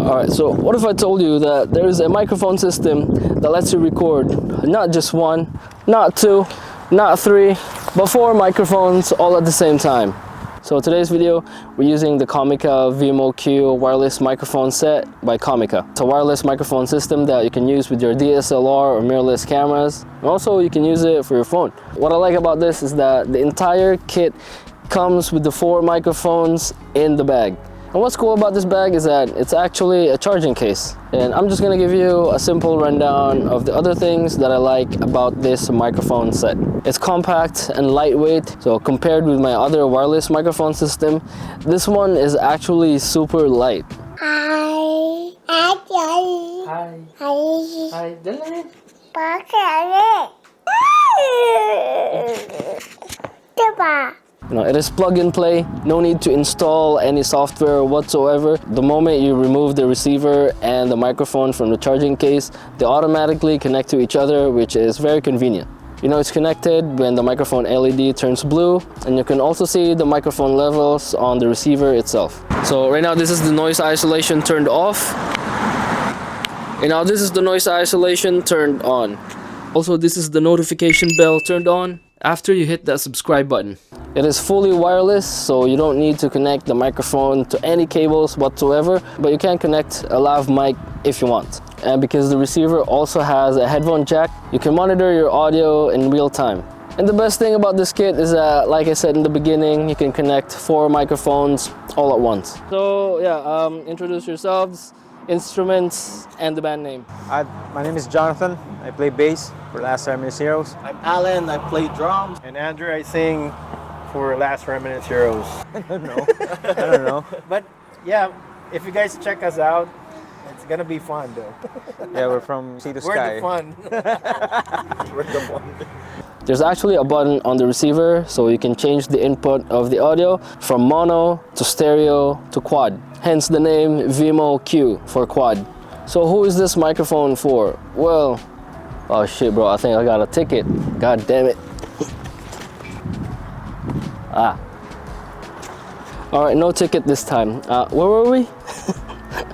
Alright, so what if I told you that there is a microphone system that lets you record not just one, not two, not three, but 4 microphones all at the same time? So today's video, we're using the Comica Vimo Q wireless microphone set by Comica. It's a wireless microphone system that you can use with your DSLR or mirrorless cameras. And also you can use it for your phone. What I like about this is that the entire kit comes with the 4 microphones in the bag. And what's cool about this bag is that it's actually a charging case. And I'm just gonna give you a simple rundown of the other things that I like about this microphone set. It's compact and lightweight, so compared with my other wireless microphone system, this one is actually super light. Hi. Hi. Hi. Hi. Hi, Dylan. You know, it is plug and play, no need to install any software whatsoever. The moment you remove the receiver and the microphone from the charging case, they automatically connect to each other, which is very convenient. You know it's connected when the microphone LED turns blue, and you can also see the microphone levels on the receiver itself. So right now this is the noise isolation turned off, and now this is the noise isolation turned on. Also, this is the notification bell turned on after you hit that subscribe button. It is fully wireless, so you don't need to connect the microphone to any cables whatsoever, but you can connect a lav mic if you want. And because the receiver also has a headphone jack, you can monitor your audio in real time. And the best thing about this kit is that, like I said in the beginning, you can connect 4 microphones all at once. So yeah, introduce yourselves, instruments, and the band name. My name is Jonathan. I play bass for Last Remnants Heroes. I'm Alan, I play drums. And Andrew, I sing for Last Remnants Heroes. I don't know. But yeah, if you guys check us out, it's gonna be fun though. Yeah, we're from sea to We're sky. the fun. We're the fun. There's actually a button on the receiver, so you can change the input of the audio from mono to stereo to quad. Hence the name Vimo Q for quad. So who is this microphone for? Well, oh shit bro, I think I got a ticket. God damn it. Alright, no ticket this time. Where were we?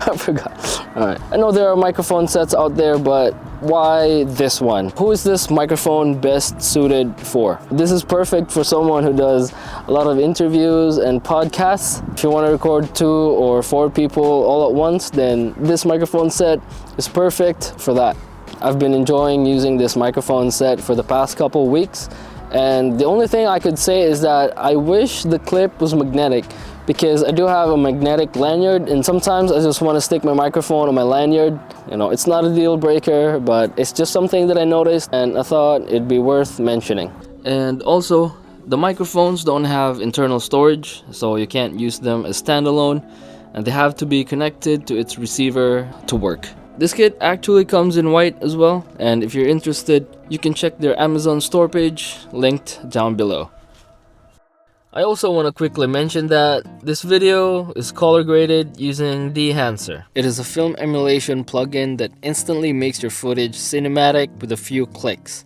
I forgot. Alright, I know there are microphone sets out there, but why this one? Who is this microphone best suited for? This is perfect for someone who does a lot of interviews and podcasts. If you want to record 2 or 4 people all at once, then this microphone set is perfect for that. I've been enjoying using this microphone set for the past couple weeks, and the only thing I could say is that I wish the clip was magnetic, because I do have a magnetic lanyard, and sometimes I just want to stick my microphone on my lanyard. You know, it's not a deal breaker, but it's just something that I noticed and I thought it'd be worth mentioning. And also, the microphones don't have internal storage, so you can't use them as standalone, and they have to be connected to its receiver to work. This kit actually comes in white as well, and if you're interested, you can check their Amazon store page, linked down below. I also want to quickly mention that this video is color graded using Dehancer. It is a film emulation plugin that instantly makes your footage cinematic with a few clicks.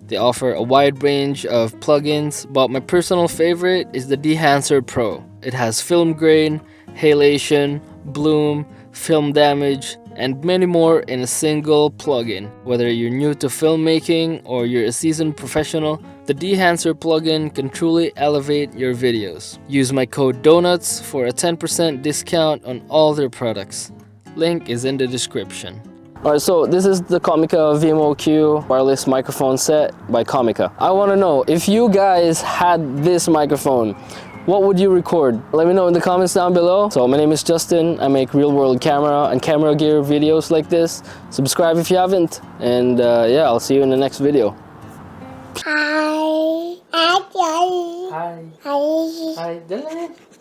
They offer a wide range of plugins, but my personal favorite is the Dehancer Pro. It has film grain, halation, bloom, film damage, and many more in a single plugin. Whether you're new to filmmaking or you're a seasoned professional, the Dehancer plugin can truly elevate your videos. Use my code DONUTS for a 10% discount on all their products. Link is in the description. Alright, so this is the Comica Vimo Q wireless microphone set by Comica. I want to know, if you guys had this microphone, what would you record? Let me know in the comments down below. So my name is Justin. I make real world camera and camera gear videos like this. Subscribe if you haven't. And yeah, I'll see you in the next video. Hi. Hi. Hi. Hi. Hi, Dylan.